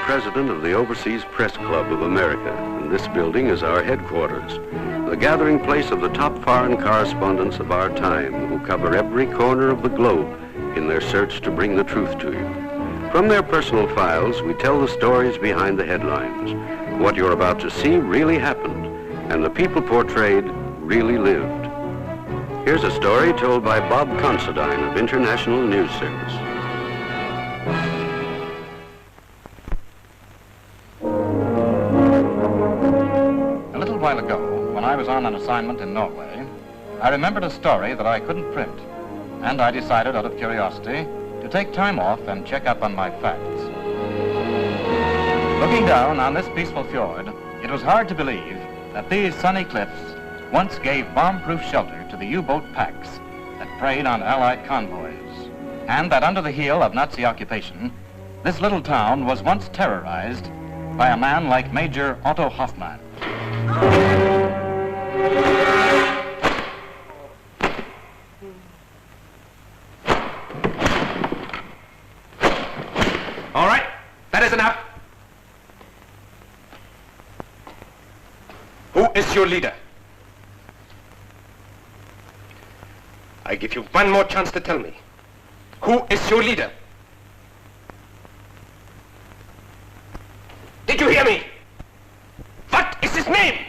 President of the Overseas Press Club of America, and this building is our headquarters, the gathering place of the top foreign correspondents of our time who cover every corner of the globe in their search to bring the truth to you. From their personal files, we tell the stories behind the headlines. What you're about to see really happened, and the people portrayed really lived. Here's a story told by Bob Considine of International News Service. A while ago, when I was on an assignment in Norway, I remembered a story that I couldn't print, and I decided, out of curiosity, to take time off and check up on my facts. Looking down on this peaceful fjord, it was hard to believe that these sunny cliffs once gave bomb-proof shelter to the U-boat packs that preyed on Allied convoys, and that under the heel of Nazi occupation, this little town was once terrorized by a man like Major Otto Hoffmann. All right, that is enough. Who is your leader? I give you one more chance to tell me. Who is your leader? Did you hear me? What is his name?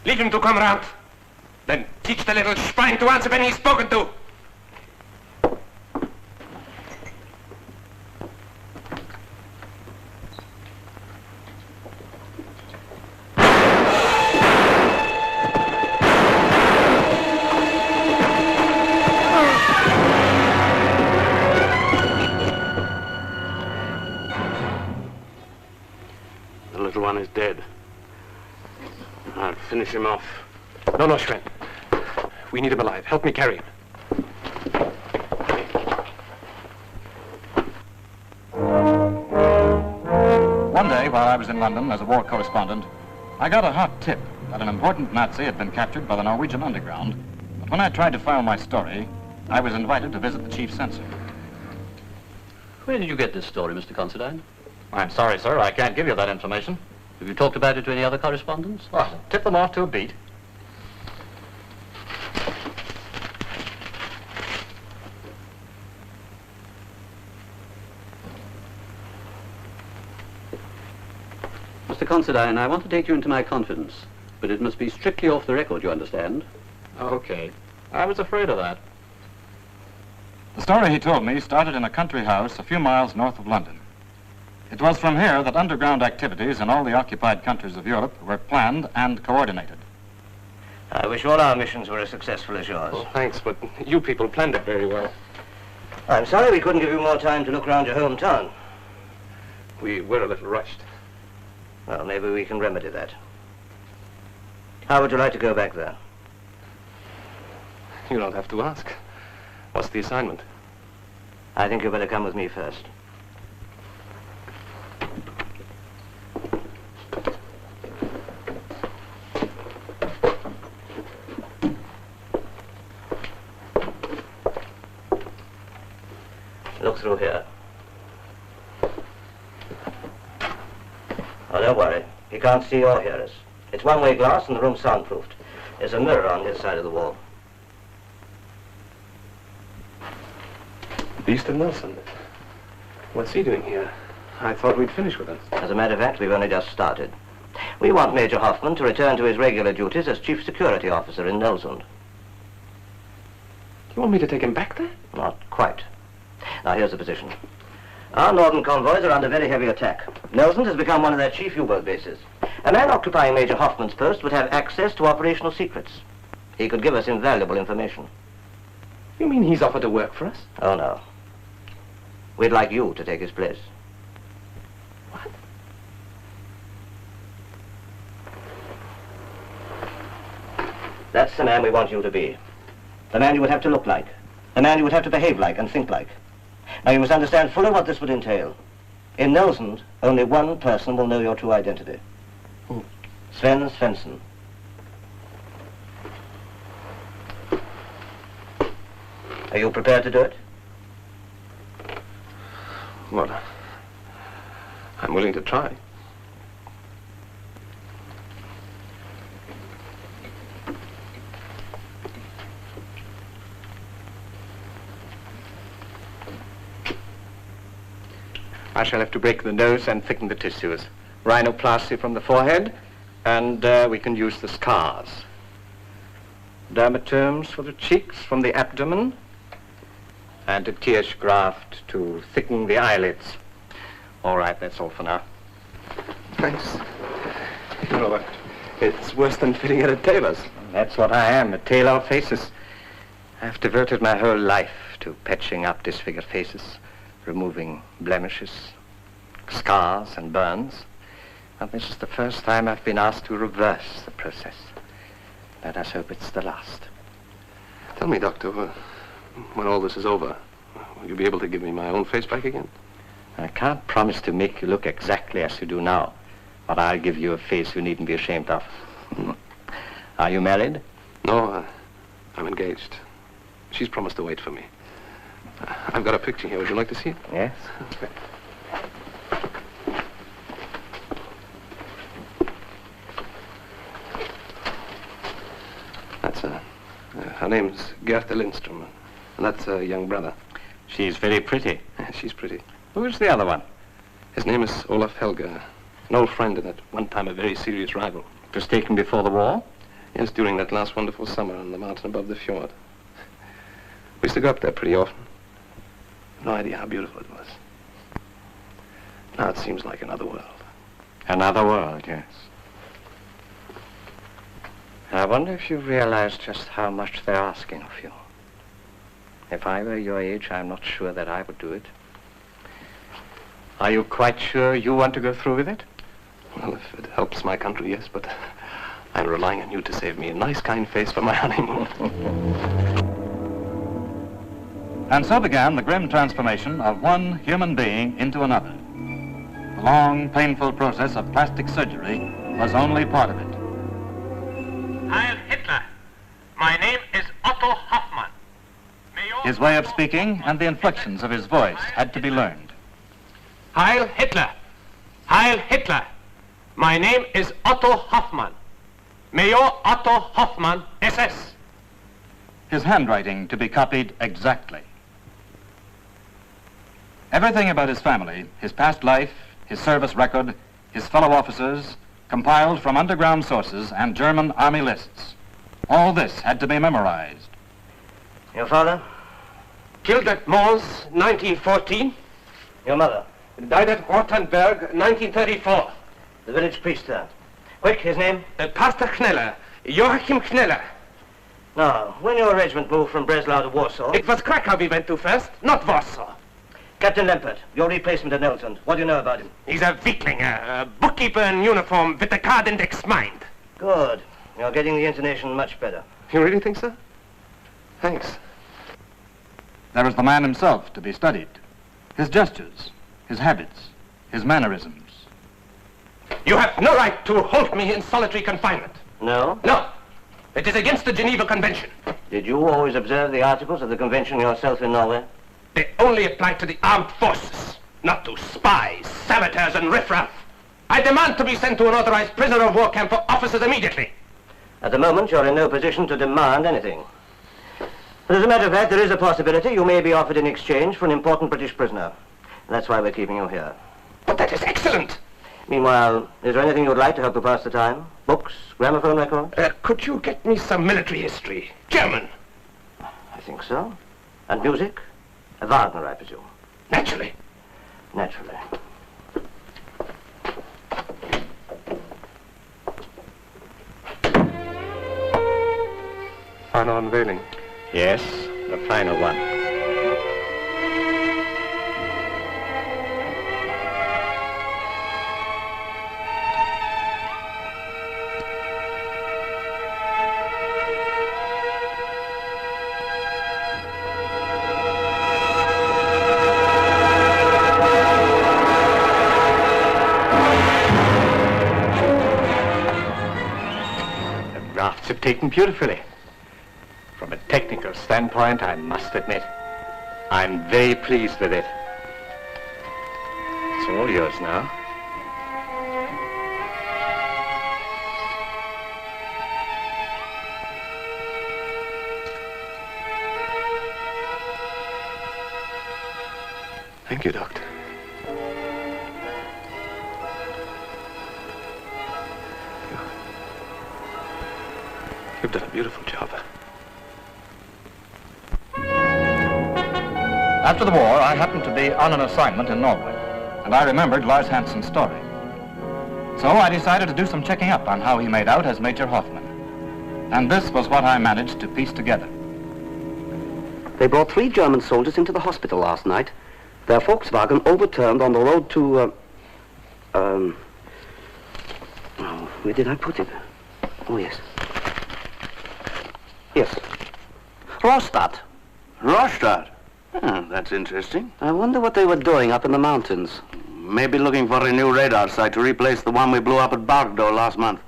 Leave him to come round. Then teach the little swine to answer when he's spoken to. The little one is dead. I'll finish him off. No, Schwen. We need him alive. Help me carry him. One day, while I was in London as a war correspondent, I got a hot tip that an important Nazi had been captured by the Norwegian underground. But when I tried to file my story, I was invited to visit the chief censor. Where did you get this story, Mr. Considine? I'm sorry, sir, I can't give you that information. Have you talked about it to any other correspondents? Well, tip them off to a beat. Mr. Considine, I want to take you into my confidence, but it must be strictly off the record, you understand? Okay. I was afraid of that. The story he told me started in a country house a few miles north of London. It was from here that underground activities in all the occupied countries of Europe were planned and coordinated. I wish all our missions were as successful as yours. Oh, thanks, but you people planned it very well. I'm sorry we couldn't give you more time to look around your hometown. We were a little rushed. Well, maybe we can remedy that. How would you like to go back there? You don't have to ask. What's the assignment? I think you better come with me first. Look through here. Oh, don't worry. He can't see or hear us. It's one-way glass and the room's soundproofed. There's a mirror on his side of the wall. Easton Nelson. What's he doing here? I thought we'd finish with us. As a matter of fact, we've only just started. We want Major Hoffmann to return to his regular duties as Chief Security Officer in Nelsund. You want me to take him back there? Not quite. Now, here's the position. Our northern convoys are under very heavy attack. Nelsund has become one of their chief U-boat bases. A man occupying Major Hoffmann's post would have access to operational secrets. He could give us invaluable information. You mean he's offered to work for us? Oh, no. We'd like you to take his place. What? That's the man we want you to be. The man you would have to look like. The man you would have to behave like and think like. Now, you must understand fully what this would entail. In Nelsund, only one person will know your true identity. Who? Sven Svensson. Are you prepared to do it? Well, I'm willing to try. I shall have to break the nose and thicken the tissues. Rhinoplasty from the forehead, and we can use the scars. Dermatomes for the cheeks from the abdomen, and a Tiersch graft to thicken the eyelids. All right, that's all for now. Thanks. You know what? It's worse than fitting at a tailor's. That's what I am, a tailor of faces. I've devoted my whole life to patching up disfigured faces, removing blemishes, scars and burns. And this is the first time I've been asked to reverse the process. Let us hope it's the last. Tell me, Doctor, when all this is over, will you be able to give me my own face back again? I can't promise to make you look exactly as you do now, but I'll give you a face you needn't be ashamed of. Are you married? No, I'm engaged. She's promised to wait for me. I've got a picture here. Would you like to see it? Yes. Okay. That's her name's Gertha Lindström, and that's her young brother. She's very pretty. She's pretty. Who's the other one? His name is Olaf Helga, an old friend and at one time a very serious rival. It was taken before the war? Yes, during that last wonderful summer on the mountain above the fjord. We used to go up there pretty often. No idea how beautiful it was. Now it seems like another world. Another world, yes. I wonder if you realize just how much they're asking of you. If I were your age, I'm not sure that I would do it. Are you quite sure you want to go through with it? Well, if it helps my country, yes, but I'm relying on you to save me a nice, kind face for my honeymoon. And so began the grim transformation of one human being into another. The long, painful process of plastic surgery was only part of it. Heil Hitler! My name is Otto Hoffmann. His way of speaking and the inflections of his voice had to be learned. Heil Hitler! Heil Hitler! My name is Otto Hoffmann. Major Otto Hoffmann, SS. His handwriting to be copied exactly. Everything about his family, his past life, his service record, his fellow officers, compiled from underground sources and German army lists. All this had to be memorized. Your father? Killed at Mons, 1914. Your mother? Died at Rothenburg, 1934. The village priest there. Quick, his name? Pastor Kneller, Joachim Kneller. Now, when your regiment moved from Breslau to Warsaw... It was Krakow we went to first, not Warsaw. Captain Lempert, your replacement at Nelsund. What do you know about him? He's a weakling, a bookkeeper in uniform with a card index mind. Good. You're getting the intonation much better. You really think so? Thanks. There was the man himself to be studied. His gestures, his habits, his mannerisms. You have no right to hold me in solitary confinement. No? No. It is against the Geneva Convention. Did you always observe the articles of the convention yourself in Norway? They only apply to the armed forces, not to spies, saboteurs, and riffraff. I demand to be sent to an authorized prisoner of war camp for officers immediately. At the moment, you're in no position to demand anything. But as a matter of fact, there is a possibility you may be offered in exchange for an important British prisoner. That's why we're keeping you here. But that is excellent. Meanwhile, is there anything you'd like to help you pass the time? Books, gramophone records? Could you get me some military history? German. I think so. And music? Wagner, I presume. Naturally. Naturally. Final unveiling. Yes, The final one. Have taken beautifully. From a technical standpoint, I must admit, I'm very pleased with it. It's all yours now. Thank you, Doctor. You've done a beautiful job. After the war, I happened to be on an assignment in Norway, and I remembered Lars Hansen's story. So I decided to do some checking up on how he made out as Major Hoffman. And this was what I managed to piece together. They brought 3 German soldiers into the hospital last night. Their Volkswagen overturned on the road to, oh, where did I put it? Oh, yes. Yes. Rostad. Rostad? That's interesting. I wonder what they were doing up in the mountains. Maybe looking for a new radar site to replace the one we blew up at Bardo last month.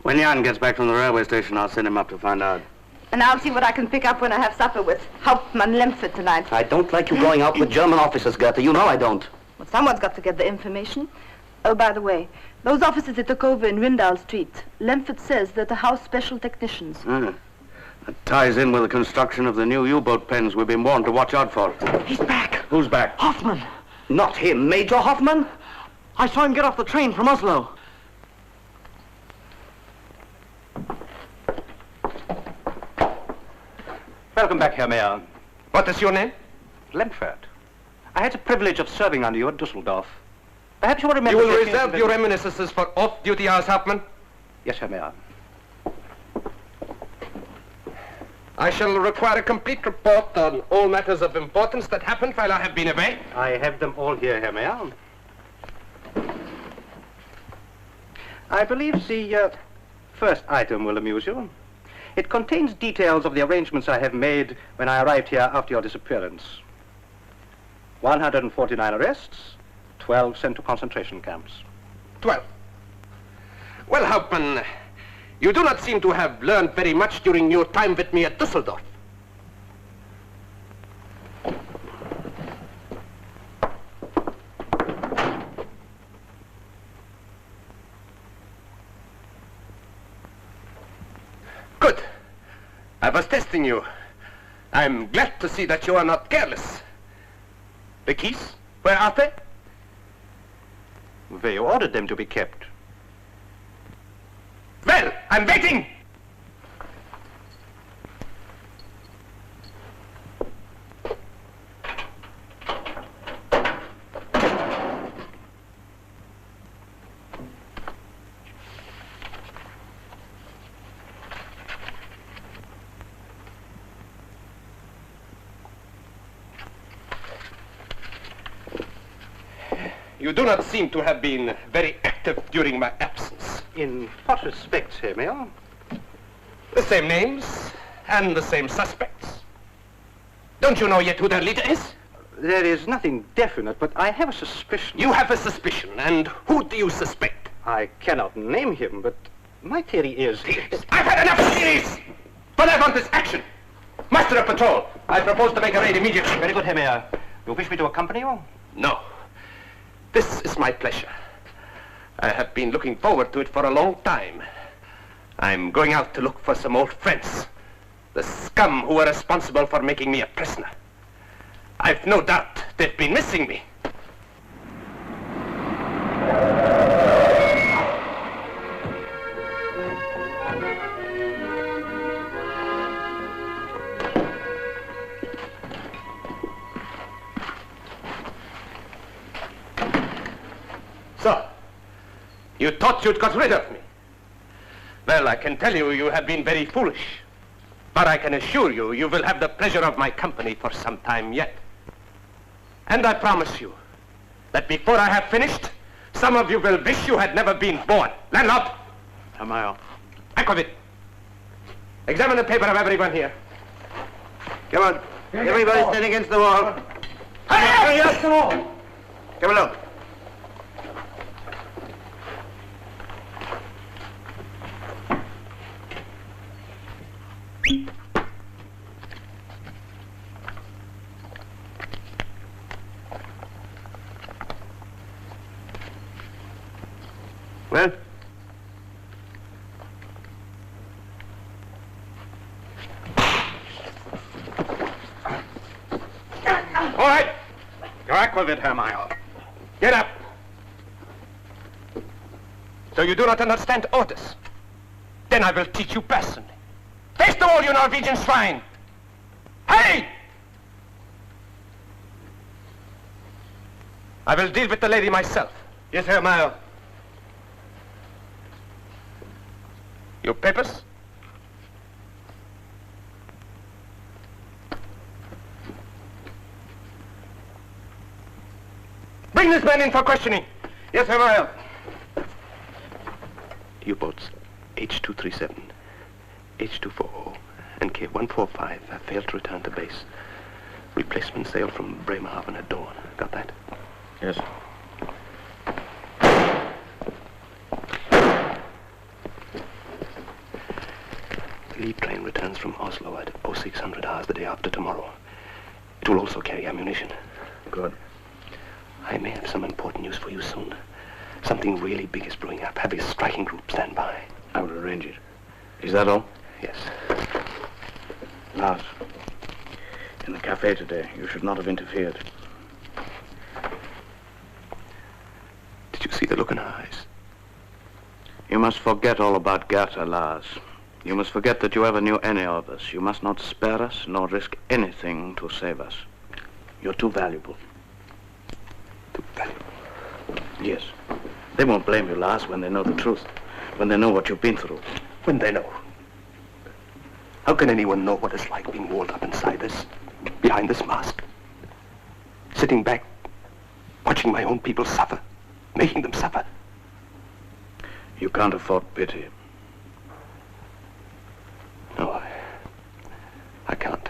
When Jan gets back from the railway station, I'll send him up to find out. And I'll see what I can pick up when I have supper with Hauptmann Lemfert tonight. I don't like you going out with German officers, Goethe. You know I don't. Well, someone's got to get the information. Oh, by the way, those officers that took over in Rindal Street, Lemfert says they're the house special technicians. That ties in with the construction of the new U-boat pens we've been warned to watch out for. He's back. Who's back? Hoffman. Not him, Major Hoffman. I saw him get off the train from Oslo. Welcome back, Herr Mayor. What is your name? Lemfert. I had the privilege of serving under you at Dusseldorf. Perhaps you will remember... You will taking reserve your reminiscences for off-duty hours, Hauptmann? Yes, Herr Mayor. I shall require a complete report on all matters of importance that happened while I have been away. I have them all here, Herr Mayor. I believe the first item will amuse you. It contains details of the arrangements I have made when I arrived here after your disappearance. 149 arrests, 12 sent to concentration camps. 12. Well, Hauptmann, you do not seem to have learned very much during your time with me at Dusseldorf. Good. I was testing you. I'm glad to see that you are not careless. The keys, where are they? Where you ordered them to be kept. Well, I'm waiting! You do not seem to have been very active during my absence. In what respects, Herr Mayor? The same names and the same suspects. Don't you know yet who their leader is? There is nothing definite, but I have a suspicion. You have a suspicion, and who do you suspect? I cannot name him, but my theory is... Theories? I've had enough theories! What I want is action. Muster a patrol. I propose to make a raid immediately. Very good, Herr Mayor. You wish me to accompany you? No. This is my pleasure. I have been looking forward to it for a long time. I'm going out to look for some old friends. The scum who were responsible for making me a prisoner. I've no doubt they've been missing me. So, you thought you'd got rid of me. Well, I can tell you, you have been very foolish. But I can assure you, you will have the pleasure of my company for some time yet. And I promise you that before I have finished, some of you will wish you had never been born. Landlord! Tamayo. Aquavit. Examine the paper of everyone here. Come on. Everybody stand against the wall. Hurry up! Come along. Well? All right. You're Aquavit, Hermile. Get up. So you do not understand orders? Then I will teach you personally. Face the wall, you Norwegian swine! Hey! I will deal with the lady myself. Yes, Hermile. Your papers? Bring this man in for questioning. Yes, Hermile. U-boats H-237, H-240, and K-145 have failed to return to base. Replacement sail from Bremerhaven at dawn. Got that? Yes. The lead train returns from Oslo at 0600 hours the day after tomorrow. It will also carry ammunition. Good. I may have some important news for you soon. Something really big is brewing up. Have a striking group stand by. I will arrange it. Is that all? Yes. Lars, in the cafe today, you should not have interfered. Did you see the look in her eyes? You must forget all about Gerda, Lars. You must forget that you ever knew any of us. You must not spare us, nor risk anything to save us. You're too valuable. Too valuable? Yes. They won't blame you, Lars, when they know the truth. When they know what you've been through. When they know. How can anyone know what it's like being walled up inside this, behind this mask? Sitting back, watching my own people suffer, making them suffer. You can't afford pity. No, I can't.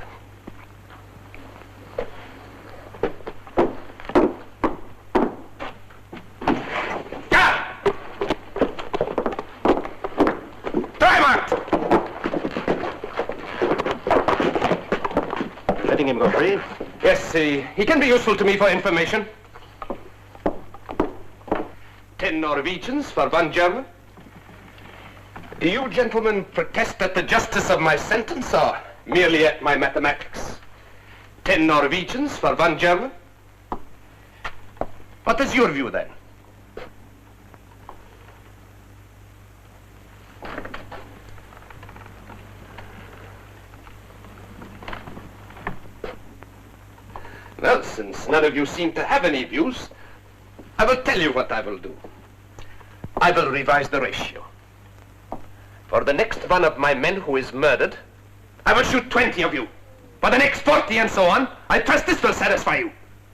Letting him go free? Yes, he can be useful to me for information. 10 Norwegians for 1 German. Do you gentlemen protest at the justice of my sentence or merely at my mathematics? 10 Norwegians for 1 German? What is your view then? Well, since none of you seem to have any views, I will tell you what I will do. I will revise the ratio. For the next one of my men who is murdered, I will shoot 20 of you. For the next 40 and so on, I trust this will satisfy you.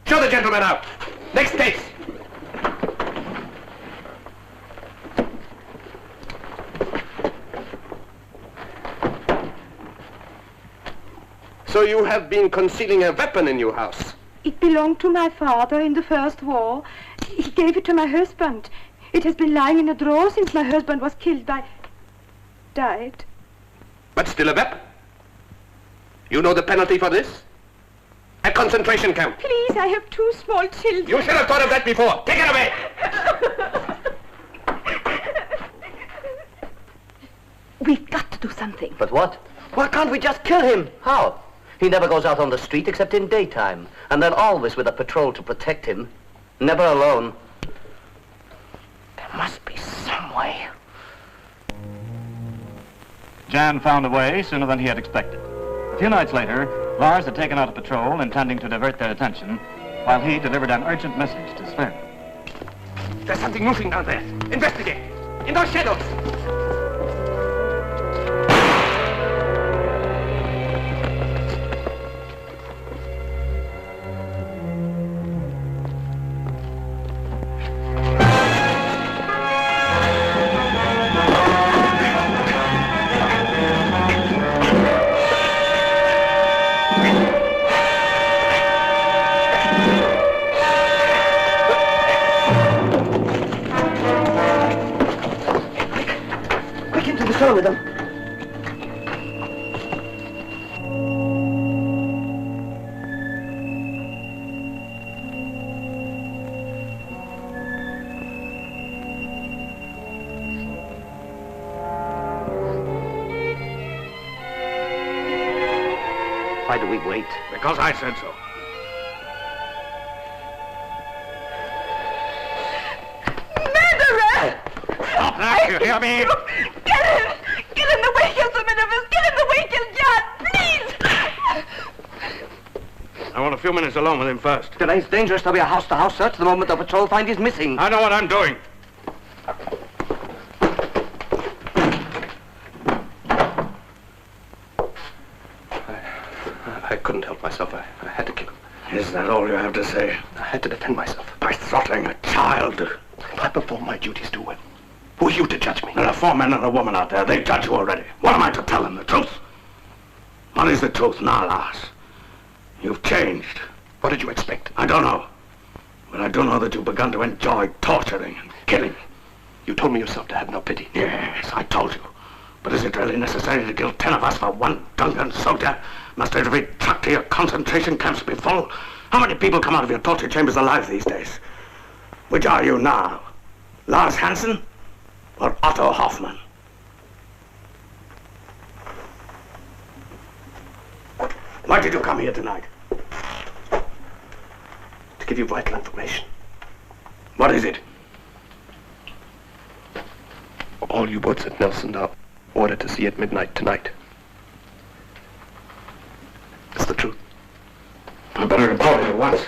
Show the gentleman out. Next case. So you have been concealing a weapon in your house? It belonged to my father in the First War. He gave it to my husband. It has been lying in a drawer since my husband was killed died. But still a weapon. You know the penalty for this? A concentration camp. Please, I have 2 small children. You should have thought of that before. Take it away. We've got to do something. But what? Why can't we just kill him? How? He never goes out on the street except in daytime. And then always with a patrol to protect him. Never alone. There must be some way. Jan found a way sooner than he had expected. A few nights later, Lars had taken out a patrol intending to divert their attention, while he delivered an urgent message to Sven. There's something moving down there. Investigate. In those shadows. Why do we wait? Because I said so. Murderer! Stop that, you hear me? Get him! Get him the way kills the men of us! Get him the way kills John! Please! I want a few minutes alone with him first. It's dangerous to be a house-to-house search the moment the patrol find he's missing. I know what I'm doing. I couldn't help myself. I had to kill him. Is that all you have to say? I had to defend myself. By throttling a child? If I perform my duties too well, who are you to judge me? There are 4 men and a woman out there. They judge you already. What am I to tell them? The truth? What is the truth now, Lars? You've changed. What did you expect? I don't know. But I do know that you've begun to enjoy torturing and killing. You told me yourself to have no pity. Yes, I told you. But is it really necessary to kill 10 of us for one drunken soldier? Must every truck to your concentration camps be full? How many people come out of your torture chambers alive these days? Which are you now? Lars Hansen or Otto Hoffmann? Why did you come here tonight? To give you vital information. What is it? All U-boats at Nelson are ordered to sea at midnight tonight. It's the truth. I better report it at once.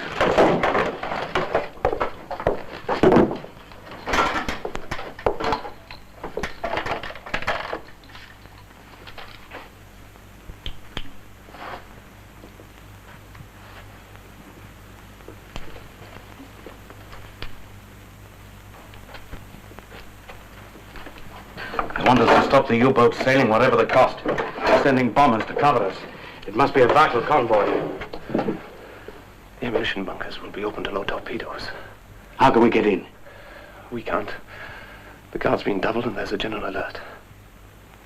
I want us to stop the U-boat sailing whatever the cost. Sending bombers to cover us. It must be a vital convoy. The ammunition bunkers will be open to load torpedoes. How can we get in? We can't. The guard's been doubled and there's a general alert.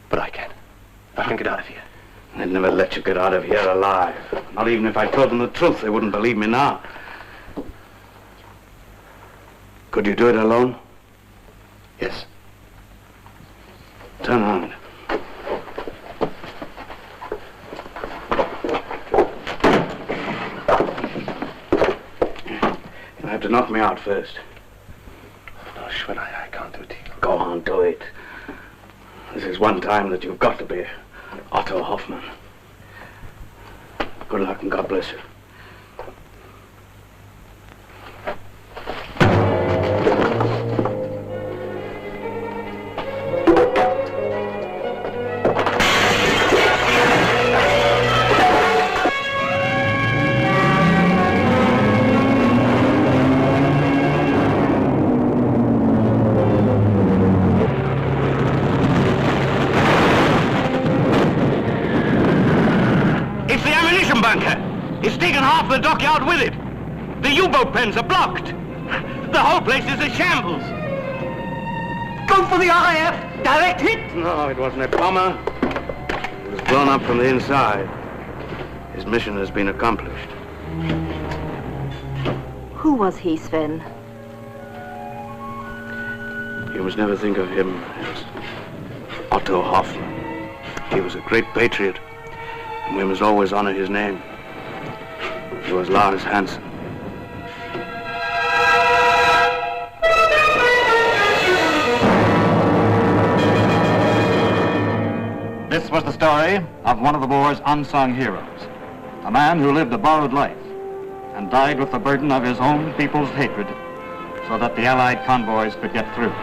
But I can. I can get out of here. They'd never let you get out of here alive. Not even if I told them the truth, they wouldn't believe me now. Could you do it alone? Yes. Turn around. You'll have to knock me out first. No, Schwinn, I can't do it. Go on, do it. This is one time that you've got to be Otto Hoffmann. Good luck and God bless you. It's taken half the dockyard with it. The U-boat pens are blocked. The whole place is a shambles. Go for the RAF! Direct hit! No, it wasn't a bomber. It was blown up from the inside. His mission has been accomplished. Who was he, Sven? You must never think of him as Otto Hoffmann. He was a great patriot, and we must always honor his name. He was Lars Hansen. This was the story of one of the war's unsung heroes, a man who lived a borrowed life and died with the burden of his own people's hatred so that the Allied convoys could get through.